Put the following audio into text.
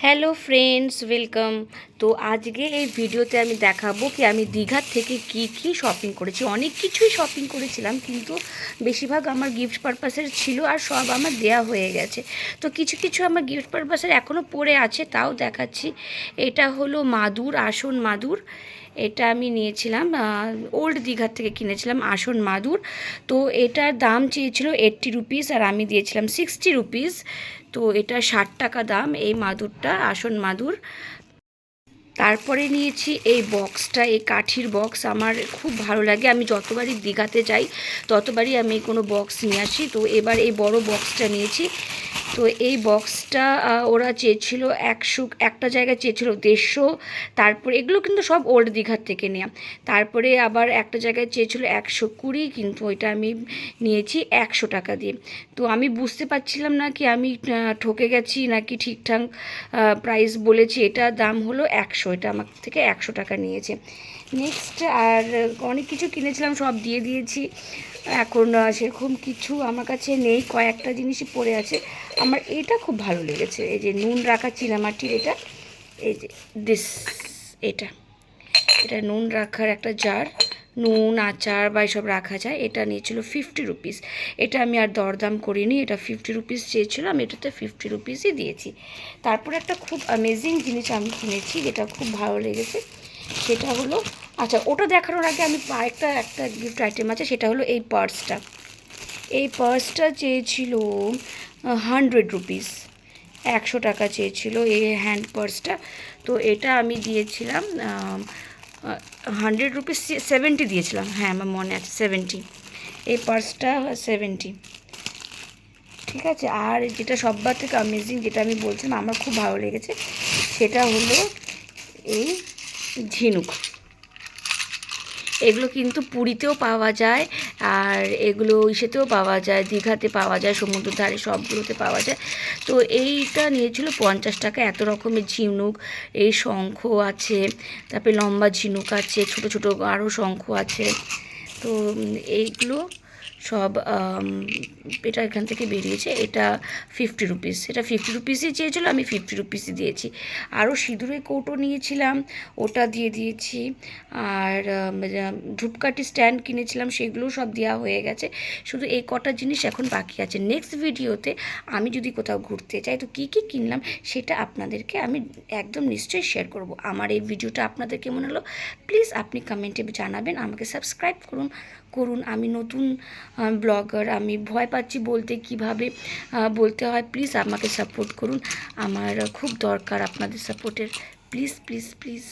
Hello friends, welcome. তো আজকে এই ভিডিওতে আমি দেখাবো কি আমি দীঘার থেকে কি শপিং করেছি। অনেক কিছুই শপিং করেছিলাম, কিন্তু বেশিরভাগ আমার গিফট পারপাসের ছিল আর সব আমার দেয়া হয়ে গেছে। তো কিছু কিছু আমার গিফট পারপাসের এখনও পড়ে আছে, তাও দেখাচ্ছি। এটা হলো মাদুর, আসন মাদুর। এটা আমি নিয়েছিলাম ওল্ড দীঘার থেকে কিনেছিলাম আসন মাদুর। তো এটার দাম চেয়েছিল 80 রুপিস আর আমি দিয়েছিলাম 60 রুপিস। তো এটা 60 টাকা দাম এই মাদুরটা, আসন মাদুর। তারপরে নিয়েছি এই বক্সটা, এই কাঠির বক্স। আমার খুব ভালো লাগে, আমি যতবারই দীঘাতে যাই ততবারই আমি কোনো বক্স নিয়ে আসি। তো এবার এই বড় বক্সটা নিয়েছি। তো এই বক্সটা ওরা চেয়েছিল 100, একটা জায়গায় চেয়েছিল 150। তারপরে এগুলো কিন্তু সব ওল্ড দীঘার থেকে নেওয়া। তারপরে আবার একটা জায়গায় চেয়েছিল 120, কিন্তু ওইটা আমি নিয়েছি 100 টাকা দিয়ে। তো আমি বুঝতে পারছিলাম না কি আমি ঠকে গেছি নাকি ঠিকঠাক প্রাইস বলেছি। এটা দাম হলো 100, এটা আমার থেকে 100 টাকা নিয়েছে। নেক্সট আর অনেক কিছু কিনেছিলাম, সব দিয়ে দিয়েছি। এখন সেরকম কিছু আমার কাছে নেই, কয়েকটা জিনিসই পড়ে আছে। আমার এটা খুব ভালো লেগেছে, এই যে নুন রাখা চীনামাটির এটা, এই যে দিস, এটা এটা নুন রাখার একটা জার, নুন আচার বা এসব রাখা যায়। এটা নিয়েছিল 50 রুপিস। এটা আমি আর দরদাম করিনি, এটা 50 রুপিস চেয়েছিল, আমি এটাতে 50 রুপিসই দিয়েছি। তারপর একটা খুব অ্যামেজিং জিনিস আমি কিনেছি, যেটা খুব ভালো লেগেছে। সেটা হলো, আচ্ছা ওটা দেখানোর আগে আমি একটা গিফট আইটেম আছে, সেটা হলো এই পার্সটা। এই পার্সটা চেয়েছিল 100 রুপিস, 100 টাকা চেয়েছিল এই হ্যান্ড পার্সটা। তো এটা আমি দিয়েছিলাম 100 রুপিস, 70 দিয়েছিলাম, হ্যাঁ আমার মনে আছে 70। এই পার্সটা 70, ঠিক আছে। আর যেটা সববার থেকে অ্যামেজিং, যেটা আমি বলছিলাম আমার খুব ভালো লেগেছে, সেটা হলো এই ঝিনুক। এগুলো কিন্তু পুরীতেও পাওয়া যায়, আর এগুলো ইসেতেও পাওয়া যায়, দীঘাতে পাওয়া যায়, সমুদ্রের ধারে সবগুলোতে পাওয়া যায়। তো এইটা নিয়েছিল 50 টাকা। এত রকমের ঝিনুক, এই শঙ্খ আছে, তারপরে লম্বা ঝিনুক আছে, ছোট ছোট আরও শঙ্খ আছে। তো এইগুলো সব এটা এখান থেকে বেরিয়েছে। এটা 50 রুপিস, এটা 50 রুপিসই চেয়েছিলো, আমি 50 রুপিসই দিয়েছি। আরও সিঁদুরের কৌটো নিয়েছিলাম, ওটা দিয়ে দিয়েছি। আর ধূপকাঠি স্ট্যান্ড কিনেছিলাম, সেগুলোও সব দেওয়া হয়ে গেছে। শুধু এই কটা জিনিস এখন বাকি আছে। নেক্সট ভিডিওতে আমি যদি কোথাও ঘুরতে যাই তো কী কী কিনলাম সেটা আপনাদেরকে আমি একদম নিশ্চয়ই শেয়ার করব। আমার এই ভিডিওটা আপনাদের কেমন হলো প্লিজ আপনি কমেন্টে জানাবেন। আমাকে সাবস্ক্রাইব করুন করুন আমি নতুন ব্লগার, আমি ভয় পাচ্ছি বলতে, কিভাবে বলতে হয়। প্লিজ আমাকে সাপোর্ট করুন, আমার খুব দরকার আপনাদের সাপোর্টের। Please please please.